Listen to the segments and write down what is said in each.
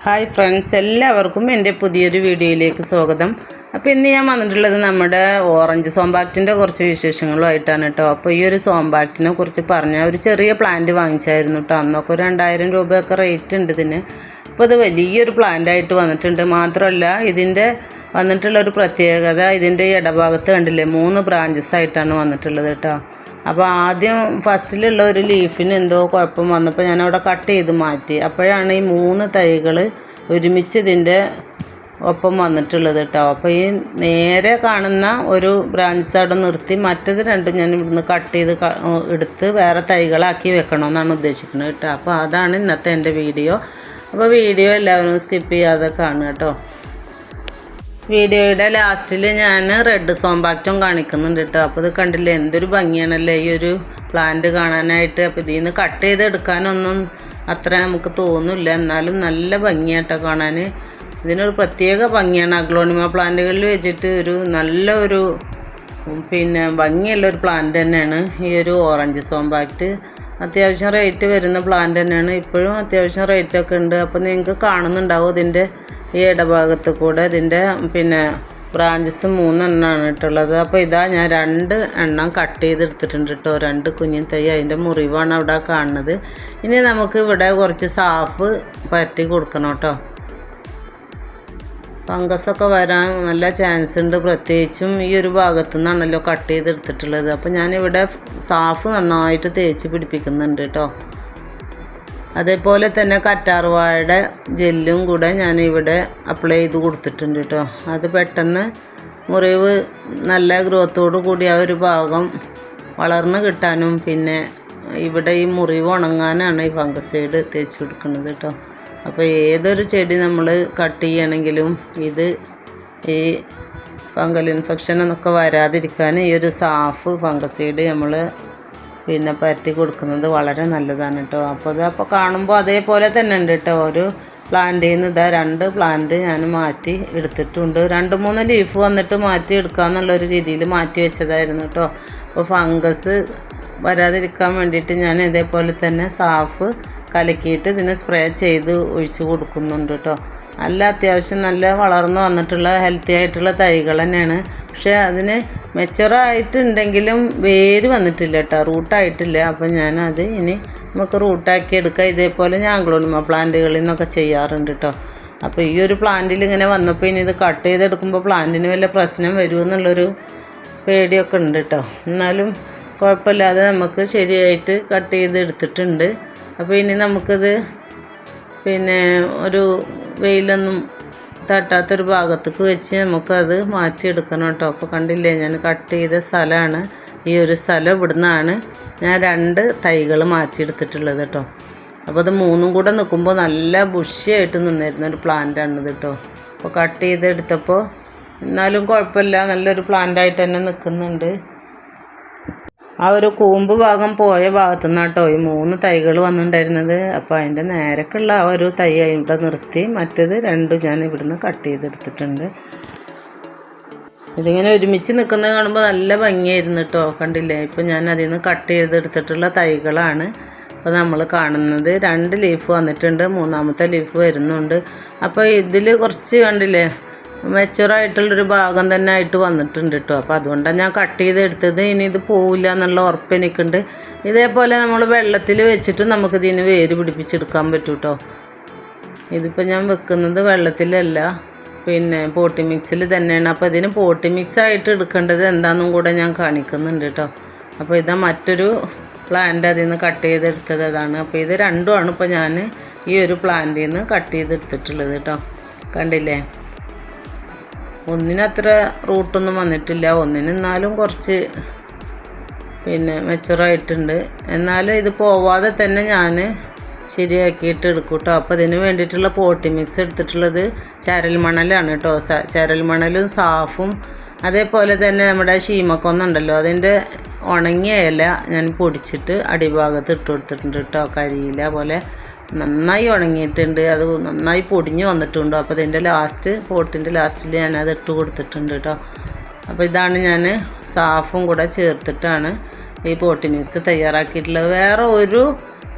Hi friends, എല്ലാവർക്കും എൻ്റെ പുതിയൊരു വീഡിയോയിലേക്ക് സ്വാഗതം. അപ്പോൾ ഇന്ന് ഞാൻ വന്നിട്ടുള്ളത് നമ്മുടെ ഓറഞ്ച് സോംബാക്റ്റിൻ്റെ കുറച്ച് വിശേഷങ്ങളുമായിട്ടാണ് കേട്ടോ. അപ്പോൾ ഈ ഒരു സോംബാക്റ്റിനെ കുറിച്ച് പറഞ്ഞാൽ ഒരു ചെറിയ പ്ലാന്റ് വാങ്ങിച്ചായിരുന്നു കേട്ടോ. അന്നൊക്കെ ഒരു 2000 രൂപയൊക്കെ റേറ്റ് ഉണ്ട് ഇതിന്. അപ്പോൾ ഇത് വലിയൊരു പ്ലാന്റായിട്ട് വന്നിട്ടുണ്ട്. മാത്രമല്ല ഇതിൻ്റെ വന്നിട്ടുള്ളൊരു പ്രത്യേകത, ഇതിൻ്റെ ഇടഭാഗത്ത് കണ്ടില്ലേ 3 ബ്രാഞ്ചസ് ആയിട്ടാണ് വന്നിട്ടുള്ളത് കേട്ടോ. അപ്പോൾ ആദ്യം ഫസ്റ്റിലുള്ള ഒരു ലീഫിന് എന്തോ കുഴപ്പം വന്നപ്പോൾ ഞാനവിടെ കട്ട് ചെയ്ത് മാറ്റി. അപ്പോഴാണ് ഈ 3 തൈകൾ ഒരുമിച്ച് ഇതിൻ്റെ ഒപ്പം വന്നിട്ടുള്ളത് കേട്ടോ. അപ്പോൾ ഈ നേരെ കാണുന്ന ഒരു ബ്രാഞ്ച് അവിടെ നിർത്തി മറ്റത് രണ്ടും ഞാൻ ഇവിടുന്ന് കട്ട് ചെയ്ത് എടുത്ത് വേറെ തൈകളാക്കി വെക്കണമെന്നാണ് ഉദ്ദേശിക്കുന്നത് കേട്ടോ. അപ്പോൾ അതാണ് ഇന്നത്തെ എൻ്റെ വീഡിയോ. അപ്പോൾ വീഡിയോ എല്ലാവരും സ്കിപ്പ് ചെയ്യാതെ കാണുക കേട്ടോ. വീഡിയോയുടെ ലാസ്റ്റിൽ ഞാൻ റെഡ് സോംബാക്റ്റും കാണിക്കുന്നുണ്ട് കേട്ടോ. അപ്പോൾ ഇത് കണ്ടില്ലേ, എന്തൊരു ഭംഗിയാണല്ലേ ഈ ഒരു പ്ലാന്റ് കാണാനായിട്ട്. അപ്പോൾ ഇതിൽ നിന്ന് കട്ട് ചെയ്തെടുക്കാനൊന്നും അത്ര നമുക്ക് തോന്നില്ല, എന്നാലും നല്ല ഭംഗിയായിട്ടോ കാണാൻ. ഇതിനൊരു പ്രത്യേക ഭംഗിയാണ്. അഗ്ലോണിമ പ്ലാന്റുകളിൽ വെച്ചിട്ട് നല്ലൊരു ഭംഗിയുള്ളൊരു പ്ലാന്റ് തന്നെയാണ് ഈ ഒരു ഓറഞ്ച് സോംബാക്റ്റ്. അത്യാവശ്യം റേറ്റ് വരുന്ന പ്ലാന്റ് തന്നെയാണ്. ഇപ്പോഴും അത്യാവശ്യം റേറ്റൊക്കെ ഉണ്ട്. അപ്പോൾ നിങ്ങൾക്ക് കാണുന്നുണ്ടാവും ഇതിൻ്റെ ഈ ഇടഭാഗത്ത് കൂടെ ഇതിൻ്റെ ബ്രാഞ്ചസ് 3 എണ്ണമാണ് ഇട്ടുള്ളത്. അപ്പോൾ ഇതാ ഞാൻ 2 എണ്ണം കട്ട് ചെയ്തെടുത്തിട്ടുണ്ട് കേട്ടോ. 2 കുഞ്ഞിൻ തൈ, അതിൻ്റെ മുറിവാണ് അവിടെ കാണുന്നത്. ഇനി നമുക്ക് ഇവിടെ കുറച്ച് സാഫ് പരട്ടി കൊടുക്കണം കേട്ടോ. ഫംഗസൊക്കെ വരാൻ നല്ല ചാൻസ് ഉണ്ട്, പ്രത്യേകിച്ചും ഈ ഒരു ഭാഗത്തു നിന്നാണല്ലോ കട്ട് ചെയ്തെടുത്തിട്ടുള്ളത്. അപ്പോൾ ഞാനിവിടെ സാഫ് നന്നായിട്ട് തേച്ച് പിടിപ്പിക്കുന്നുണ്ട് കേട്ടോ. അതേപോലെ തന്നെ കറ്റാർവാഴയുടെ ജെല്ലും കൂടെ ഞാനിവിടെ അപ്ലൈ ചെയ്ത് കൊടുത്തിട്ടുണ്ട് കേട്ടോ. അത് പെട്ടെന്ന് മുറിവ് നല്ല ഗ്രോത്തോടു കൂടി ആ ഒരു ഭാഗം വളർന്ന് കിട്ടാനും പിന്നെ ഇവിടെ ഈ മുറിവ് ഉണങ്ങാനാണ് ഈ ഫംഗസൈഡ് തേച്ച് കൊടുക്കുന്നത് കേട്ടോ. അപ്പോൾ ഏതൊരു ചെടി നമ്മൾ കട്ട് ചെയ്യണമെങ്കിലും ഈ ഫംഗൽ ഇൻഫെക്ഷനൊക്കെ വരാതിരിക്കാൻ ഈ ഒരു സാഫ് ഫംഗസൈഡ് നമ്മൾ പരത്തി കൊടുക്കുന്നത് വളരെ നല്ലതാണ് കേട്ടോ. അപ്പോൾ കാണുമ്പോൾ അതേപോലെ തന്നെ ഉണ്ട് കേട്ടോ. ഒരു പ്ലാന്റിൽ നിന്ന് ഇതാ 2 പ്ലാന്റ് ഞാൻ മാറ്റി എടുത്തിട്ടുണ്ട്. 2-3 ലീഫ് വന്നിട്ട് മാറ്റി എടുക്കാമെന്നുള്ളൊരു രീതിയിൽ മാറ്റി വെച്ചതായിരുന്നു കേട്ടോ. അപ്പോൾ ഫംഗസ് വരാതിരിക്കാൻ വേണ്ടിയിട്ട് ഞാൻ ഇതേപോലെ തന്നെ സാഫ് കലക്കിയിട്ട് ഇതിന് സ്പ്രേ ചെയ്ത് ഒഴിച്ച് കൊടുക്കുന്നുണ്ട് കേട്ടോ. നല്ല അത്യാവശ്യം നല്ല വളർന്നു വന്നിട്ടുള്ള ഹെൽത്തി ആയിട്ടുള്ള തൈകൾ തന്നെയാണ്. പക്ഷേ അതിന് മെച്ചുറായിട്ടുണ്ടെങ്കിലും വേര് വന്നിട്ടില്ല കേട്ടോ, റൂട്ടായിട്ടില്ല. അപ്പോൾ ഞാനത് ഇനി നമുക്ക് റൂട്ടാക്കി എടുക്കാം. ഇതേപോലെ ഞാൻ അഗ്ലോണിമ പ്ലാന്റുകളിൽ നിന്നൊക്കെ ചെയ്യാറുണ്ട് കേട്ടോ. അപ്പോൾ ഈ ഒരു പ്ലാന്റിൽ ഇങ്ങനെ വന്നപ്പോൾ ഇനി ഇത് കട്ട് ചെയ്തെടുക്കുമ്പോൾ പ്ലാന്റിന് വല്ല പ്രശ്നം വരുമെന്നുള്ളൊരു പേടിയൊക്കെ ഉണ്ട് കേട്ടോ. എന്നാലും കുഴപ്പമില്ലാതെ നമുക്ക് ശരിയായിട്ട് കട്ട് ചെയ്ത് എടുത്തിട്ടുണ്ട്. അപ്പോൾ ഇനി നമുക്കിത് ഒരു വെയിലൊന്നും തട്ടാത്തൊരു ഭാഗത്തേക്ക് വെച്ച് നമുക്കത് മാറ്റിയെടുക്കണം കേട്ടോ. അപ്പോൾ കണ്ടില്ലേ, ഞാൻ കട്ട് ചെയ്ത സ്ഥലമാണ് ഈ ഒരു സ്ഥലം. ഇവിടുന്നാണ് ഞാൻ 2 തൈകൾ മാറ്റിയെടുത്തിട്ടുള്ളത് കേട്ടോ. അപ്പോൾ അത് 3 കൂടെ നിൽക്കുമ്പോൾ നല്ല ബുഷിയായിട്ട് നിന്നിരുന്ന ഒരു പ്ലാന്റാണിത് കേട്ടോ. അപ്പോൾ കട്ട് ചെയ്തെടുത്തപ്പോൾ എന്നാലും കുഴപ്പമില്ല, നല്ലൊരു പ്ലാന്റായിട്ട് തന്നെ നിൽക്കുന്നുണ്ട്. ആ ഒരു കൂമ്പ് ഭാഗം പോയ ഭാഗത്തു നിന്നാണ് കേട്ടോ ഈ 3 തൈകൾ വന്നിട്ടുണ്ടായിരുന്നത്. അപ്പോൾ അതിൻ്റെ നേരക്കുള്ള ആ ഒരു തൈ ഇവിടെ നിർത്തി മറ്റേത് 2 ഞാൻ ഇവിടുന്ന് കട്ട് ചെയ്തെടുത്തിട്ടുണ്ട്. ഇതിങ്ങനെ ഒരുമിച്ച് നിൽക്കുന്നത് കാണുമ്പോൾ നല്ല ഭംഗിയായിരുന്നു കേട്ടോ. കണ്ടില്ലേ, ഇപ്പോൾ ഞാൻ അതിൽ നിന്ന് കട്ട് ചെയ്തെടുത്തിട്ടുള്ള തൈകളാണ് അപ്പോൾ നമ്മൾ കാണുന്നത്. 2 ലീഫ് വന്നിട്ടുണ്ട്, 3ാമത്തെ ലീഫ് വരുന്നുണ്ട്. അപ്പോൾ ഇതിൽ കുറച്ച് കണ്ടില്ലേ മെച്ചുറായിട്ടുള്ളൊരു ഭാഗം തന്നെ ആയിട്ട് വന്നിട്ടുണ്ട് കേട്ടോ. അപ്പോൾ അതുകൊണ്ടാണ് ഞാൻ കട്ട് ചെയ്തെടുത്തത്. ഇനി ഇത് പോവില്ല എന്നുള്ള ഉറപ്പ് എനിക്കുണ്ട്. ഇതേപോലെ നമ്മൾ വെള്ളത്തിൽ വെച്ചിട്ട് നമുക്കിതിന് വേര് പിടിപ്പിച്ചെടുക്കാൻ പറ്റും കേട്ടോ. ഇതിപ്പോൾ ഞാൻ വെക്കുന്നത് വെള്ളത്തിലല്ല, പോട്ടി മിക്സിൽ തന്നെയാണ്. അപ്പോൾ ഇതിന് പോട്ടി മിക്സ് ആയിട്ട് എടുക്കേണ്ടത് എന്താണെന്നും കൂടെ ഞാൻ കാണിക്കുന്നുണ്ട് കേട്ടോ. അപ്പോൾ ഇതാ മറ്റൊരു പ്ലാന്റ് അതിൽ നിന്ന് കട്ട് ചെയ്തെടുത്തത് അതാണ്. അപ്പോൾ ഇത് 2ആണ് ഇപ്പോൾ ഞാൻ ഈ ഒരു പ്ലാന്റിൽ നിന്ന് കട്ട് ചെയ്തെടുത്തിട്ടുള്ളത് കേട്ടോ. കണ്ടില്ലേ, ഒന്നിനത്ര റൂട്ടൊന്നും വന്നിട്ടില്ല, എന്നാലും കുറച്ച് മെച്ചുറായിട്ടുണ്ട്. എന്നാലും ഇത് പോവാതെ തന്നെ ഞാൻ ശരിയാക്കിയിട്ട് എടുക്കും കേട്ടോ. അപ്പോൾ അതിന് വേണ്ടിയിട്ടുള്ള പോട്ടി മിക്സ് എടുത്തിട്ടുള്ളത് ചരൽ മണലാണ് കേട്ടോ. ചരൽ മണലും സാഫും അതേപോലെ തന്നെ നമ്മുടെ ശീമക്കൊന്നുണ്ടല്ലോ അതിൻ്റെ ഉണങ്ങിയ ഇല ഞാൻ പൊടിച്ചിട്ട് അടിഭാഗത്ത് ഇട്ട് കൊടുത്തിട്ടുണ്ട് കേട്ടോ. കരിയില പോലെ നന്നായി ഉണങ്ങിയിട്ടുണ്ട്, അത് നന്നായി പൊടിഞ്ഞ് വന്നിട്ടുണ്ട്. അപ്പോൾ ഇതിൻ്റെ പോട്ടിൻ്റെ ലാസ്റ്റിൽ ഞാനത് ഇട്ട് കൊടുത്തിട്ടുണ്ട് കേട്ടോ. അപ്പോൾ ഇതാണ് ഞാൻ സാഫും കൂടെ ചേർത്തിട്ടാണ് ഈ പോട്ടി മിക്സ് തയ്യാറാക്കിയിട്ടുള്ളത്. വേറെ ഒരു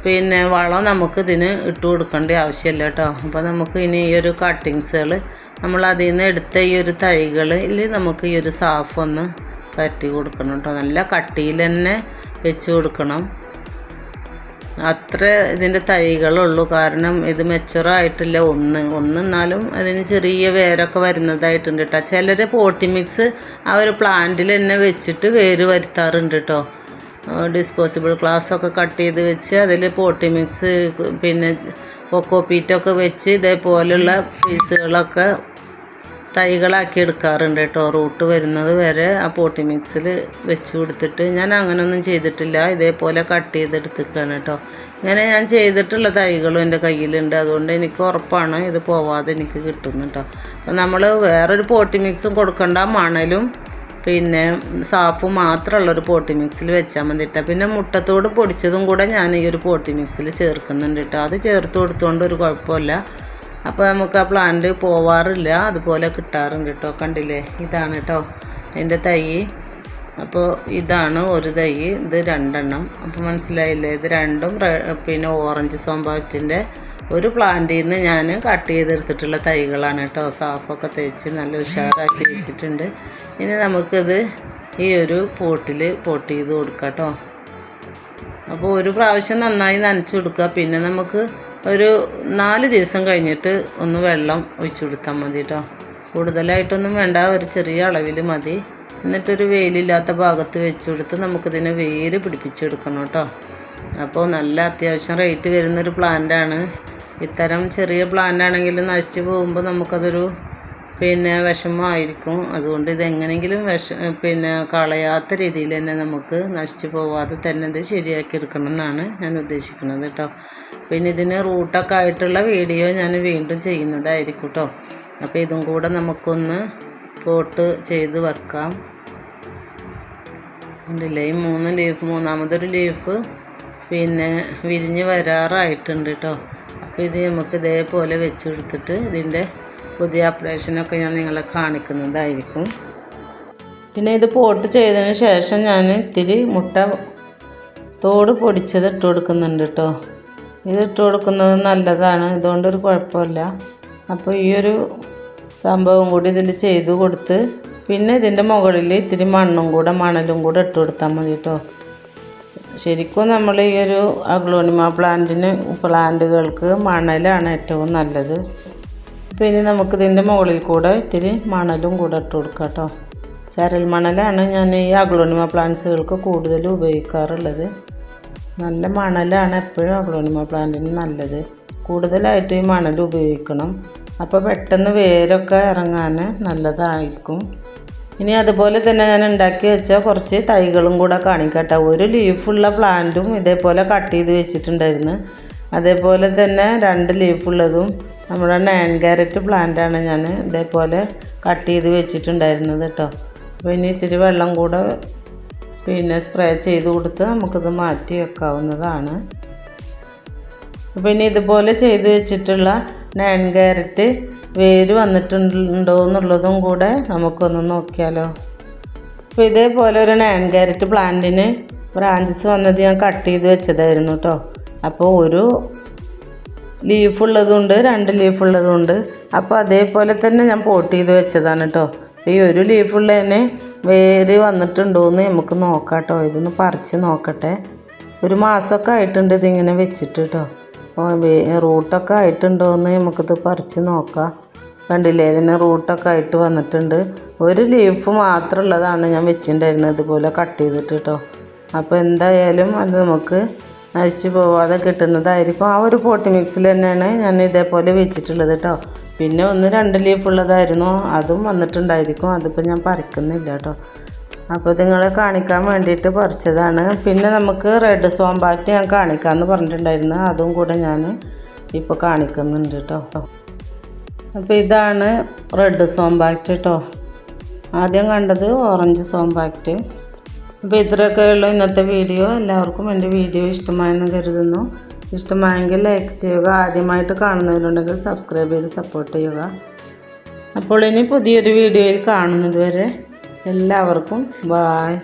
വളം നമുക്ക് ഇതിന് ഇട്ട് കൊടുക്കേണ്ട ആവശ്യമില്ല കേട്ടോ. അപ്പോൾ നമുക്ക് ഇനി ഈ ഒരു കട്ടിങ്സുകൾ നമ്മൾ അതിൽ നിന്ന് എടുത്ത ഈ ഒരു തൈകളിൽ നമുക്ക് ഈ ഒരു സാഫ് ഒന്ന് പരട്ടി കൊടുക്കണം കേട്ടോ. നല്ല കട്ടിയിൽ തന്നെ വെച്ച് കൊടുക്കണം. അത്ര ഇതിൻ്റെ തൈകളുള്ളൂ, കാരണം ഇത് മെച്ചുറായിട്ടില്ല. എന്നാലും അതിന് ചെറിയ വേരൊക്കെ വരുന്നതായിട്ടുണ്ട് കേട്ടോ. ചിലർ പോട്ടി മിക്സ് ആ ഒരു പ്ലാന്റിൽ തന്നെ വെച്ചിട്ട് വേര് വരുത്താറുണ്ട് കേട്ടോ. ഡിസ്പോസിബിൾ ഗ്ലാസ്സൊക്കെ കട്ട് ചെയ്ത് വെച്ച് അതിൽ പോട്ടി മിക്സ് കൊക്കോ പീറ്റൊക്കെ വെച്ച് ഇതേപോലെയുള്ള പീസുകളൊക്കെ തൈകളാക്കി എടുക്കാറുണ്ട് കേട്ടോ. റൂട്ട് വരുന്നത് വരെ ആ പോട്ടി മിക്സിൽ വെച്ച് കൊടുത്തിട്ട് ഞാൻ അങ്ങനെയൊന്നും ചെയ്തിട്ടില്ല. ഇതേപോലെ കട്ട് ചെയ്തെടുത്തിട്ടാണ് കേട്ടോ. ഇങ്ങനെ ഞാൻ ചെയ്തിട്ടുള്ള തൈകളും എൻ്റെ കയ്യിലുണ്ട്. അതുകൊണ്ട് എനിക്ക് ഉറപ്പാണ് ഇത് പോവാതെ എനിക്ക് കിട്ടുന്നു കേട്ടോ. അപ്പോൾ നമ്മൾ വേറൊരു പോട്ടി മിക്സും കൊടുക്കേണ്ട, മണലും സാഫും മാത്രമുള്ളൊരു പോട്ടി മിക്സിൽ വെച്ചാൽ മതി കേട്ടോ. പിന്നെ മുട്ടത്തോട് പൊടിച്ചതും കൂടെ ഞാൻ ഈ ഒരു പോട്ടി മിക്സിൽ ചേർക്കുന്നുണ്ട് കേട്ടോ. അത് ചേർത്ത് കൊടുത്തുകൊണ്ട് ഒരു കുഴപ്പമില്ല. അപ്പോൾ നമുക്ക് ആ പ്ലാന്റ് പോവാറില്ല, അതുപോലെ കിട്ടാറുണ്ട് കേട്ടോ. കണ്ടില്ലേ, ഇതാണ് കേട്ടോ എൻ്റെ തൈ. അപ്പോൾ ഇതാണ് ഒരു തൈ, ഇത് 2 എണ്ണം. അപ്പോൾ മനസ്സിലായില്ലേ, ഇത് രണ്ടും ഓറഞ്ച് സോംബാക്റ്റിൻ്റെ ഒരു പ്ലാന്റിൽ നിന്ന് ഞാൻ കട്ട് ചെയ്തെടുത്തിട്ടുള്ള തൈകളാണ് കേട്ടോ. സാഫൊക്കെ തേച്ച് നല്ല ഉഷാറാക്കി വെച്ചിട്ടുണ്ട്. ഇനി നമുക്കിത് ഈ ഒരു പോട്ട് ചെയ്ത് കൊടുക്കാം കേട്ടോ. അപ്പോൾ ഒരു പ്രാവശ്യം നന്നായി നനച്ച് കൊടുക്കുക. പിന്നെ നമുക്ക് ഒരു 4 ദിവസം കഴിഞ്ഞിട്ട് ഒന്ന് വെള്ളം ഒഴിച്ചു കൊടുത്താൽ മതി കേട്ടോ. കൂടുതലായിട്ടൊന്നും വേണ്ട, ഒരു ചെറിയ അളവിൽ മതി. എന്നിട്ടൊരു വെയിലില്ലാത്ത ഭാഗത്ത് വെച്ച് കൊടുത്ത് നമുക്കിതിനെ വേര് പിടിപ്പിച്ചെടുക്കണം കേട്ടോ. അപ്പോൾ നല്ല അത്യാവശ്യം റേറ്റ് വരുന്നൊരു പ്ലാന്റാണ്. ഇത്തരം ചെറിയ പ്ലാന്റ് ആണെങ്കിൽ നശിച്ച് പോകുമ്പോൾ നമുക്കതൊരു വിഷമമായിരിക്കും. അതുകൊണ്ട് ഇതെങ്ങനെയെങ്കിലും കളയാത്ത രീതിയിൽ തന്നെ നമുക്ക് നശിച്ച് പോവാതെ തന്നെ ഇത് ശരിയാക്കി എടുക്കണം എന്നാണ് ഞാൻ ഉദ്ദേശിക്കുന്നത് കേട്ടോ. പിന്നെ ഇതിന് റൂട്ടൊക്കെ ആയിട്ടുള്ള വീഡിയോ ഞാൻ വീണ്ടും ചെയ്യുന്നതായിരിക്കും കേട്ടോ. അപ്പോൾ ഇതും കൂടെ നമുക്കൊന്ന് പോട്ട് ചെയ്ത് വെക്കാം. ഉണ്ടല്ലേ, ഈ 3 ലീഫ്, മൂന്നാമതൊരു ലീഫ് വിരിഞ്ഞ് വരാറായിട്ടുണ്ട് കേട്ടോ. അപ്പോൾ ഇത് നമുക്ക് ഇതേപോലെ വെച്ച് കൊടുത്തിട്ട് ഇതിൻ്റെ പുതിയ അപ്ഡേഷനൊക്കെ ഞാൻ നിങ്ങളെ കാണിക്കുന്നതായിരിക്കും. പിന്നെ ഇത് പോട്ട് ചെയ്തതിന് ശേഷം ഞാൻ ഇത്തിരി മുട്ട തോട് പൊടിച്ചത് ഇട്ട് കൊടുക്കുന്നുണ്ട് കേട്ടോ. ഇത് ഇട്ട് കൊടുക്കുന്നത് നല്ലതാണ്, ഇതുകൊണ്ടൊരു കുഴപ്പമില്ല. അപ്പോൾ ഈ ഒരു സംഭവം കൂടി ഇതിൽ ചെയ്ത് കൊടുത്ത് പിന്നെ ഇതിൻ്റെ മുകളിൽ ഇത്തിരി മണലും കൂടെ ഇട്ട് കൊടുത്താൽ മതി കേട്ടോ. ശരിക്കും നമ്മൾ ഈ ഒരു അഗ്ലോണിമ പ്ലാന്റുകൾക്ക് മണലാണ് ഏറ്റവും നല്ലത്. പിന്നെ നമുക്കിതിൻ്റെ മുകളിൽ കൂടെ ഇത്തിരി മണലും കൂടെ ഇട്ട് കൊടുക്കാം കേട്ടോ. ചരൽ മണലാണ് ഞാൻ ഈ അഗ്ലോണിമ പ്ലാന്റ്സുകൾക്ക് കൂടുതൽ ഉപയോഗിക്കാറുള്ളത്. നല്ല മണലാണ് എപ്പോഴും അഗ്ലോണിമ പ്ലാന്റിന് നല്ലത്. കൂടുതലായിട്ട് ഈ മണൽ ഉപയോഗിക്കണം. അപ്പോൾ പെട്ടെന്ന് വേരൊക്കെ ഇറങ്ങാൻ നല്ലതായിരിക്കും. ഇനി അതുപോലെ തന്നെ ഞാൻ ഉണ്ടാക്കി വെച്ച കുറച്ച് തൈകളും കൂടെ കാണിക്കാം കേട്ടോ. ഒരു ലീഫുള്ള പ്ലാന്റും ഇതേപോലെ കട്ട് ചെയ്ത് വെച്ചിട്ടുണ്ടായിരുന്നു. അതേപോലെ തന്നെ 2 ലീഫുള്ളതും നമ്മുടെ നയൻ ക്യാരറ്റ് പ്ലാന്റാണ് ഞാൻ ഇതേപോലെ കട്ട് ചെയ്ത് വെച്ചിട്ടുണ്ടായിരുന്നത് കേട്ടോ. അപ്പോൾ ഇനി ഇത്തിരി വെള്ളം കൂടെ സ്പ്രേ ചെയ്ത് കൊടുത്ത് നമുക്കിത് മാറ്റി വെക്കാവുന്നതാണ്. അപ്പോൾ ഇനി ഇതുപോലെ ചെയ്ത് വെച്ചിട്ടുള്ള നയൻ ക്യാരറ്റ് വേര് വന്നിട്ടുണ്ടോ എന്നുള്ളതും കൂടെ നമുക്കൊന്ന് നോക്കിയാലോ. അപ്പോൾ ഇതേപോലെ ഒരു നയൻ ക്യാരറ്റ് പ്ലാന്റിന് ബ്രാഞ്ചസ് വന്നത് ഞാൻ കട്ട് ചെയ്ത് വെച്ചതായിരുന്നു കേട്ടോ. അപ്പോൾ ഒരു ലീഫുള്ളതുണ്ട്, 2 ലീഫുള്ളതുണ്ട്. അപ്പോൾ അതേപോലെ തന്നെ ഞാൻ പോട്ട് ചെയ്ത് വെച്ചതാണ് കേട്ടോ. ഈ ഒരു ലീഫുള്ളതിന് വേര് വന്നിട്ടുണ്ടോയെന്ന് നമുക്ക് നോക്കാം കേട്ടോ. ഇതൊന്ന് പറിച്ച് നോക്കട്ടെ. ഒരു മാസമൊക്കെ ആയിട്ടുണ്ട് ഇതിങ്ങനെ വെച്ചിട്ട് കേട്ടോ. റൂട്ടൊക്കെ ആയിട്ടുണ്ടോയെന്ന് നമുക്കിത് പറിച്ച് നോക്കാം. കണ്ടില്ലേ, ഇതിന് റൂട്ടൊക്കെ ആയിട്ട് വന്നിട്ടുണ്ട്. ഒരു ലീഫ് മാത്രമുള്ളതാണ് ഞാൻ വെച്ചിട്ടുണ്ടായിരുന്നത് ഇതുപോലെ കട്ട് ചെയ്തിട്ട് കേട്ടോ. അപ്പോൾ എന്തായാലും അത് നമുക്ക് നശിച്ച് പോവാതെ കിട്ടുന്നതായിരിക്കും. ആ ഒരു പോട്ടി മിക്സിൽ തന്നെയാണ് ഞാൻ ഇതേപോലെ വെച്ചിട്ടുള്ളത് കേട്ടോ. പിന്നെ 1-2 ലീഫുള്ളതായിരുന്നു, അതും വന്നിട്ടുണ്ടായിരിക്കും. അതിപ്പോൾ ഞാൻ പറിക്കുന്നില്ല കേട്ടോ. അപ്പോൾ നിങ്ങളെ കാണിക്കാൻ വേണ്ടിയിട്ട് പറിച്ചതാണ്. പിന്നെ നമുക്ക് റെഡ് സോംബാക്റ്റ് ഞാൻ കാണിക്കാമെന്ന് പറഞ്ഞിട്ടുണ്ടായിരുന്നു, അതും കൂടെ ഞാൻ ഇപ്പോൾ കാണിക്കുന്നുണ്ട് കേട്ടോ. അപ്പോൾ ഇതാണ് റെഡ് സോംബാക്റ്റ് കേട്ടോ. ആദ്യം കണ്ടത് ഓറഞ്ച് സോംബാക്റ്റ്. അപ്പോൾ ഇത്രയൊക്കെയുള്ള ഇന്നത്തെ വീഡിയോ. എല്ലാവർക്കും എൻ്റെ വീഡിയോ ഇഷ്ടമായെന്ന് കരുതുന്നു. ഇഷ്ടമായെങ്കിൽ ലൈക്ക് ചെയ്യുക. ആദ്യമായിട്ട് കാണുന്നവരുണ്ടെങ്കിൽ സബ്സ്ക്രൈബ് ചെയ്ത് സപ്പോർട്ട് ചെയ്യുക. അപ്പോൾ ഇനി പുതിയൊരു വീഡിയോയിൽ കാണുന്നത് വരെ എല്ലാവർക്കും ബായ്.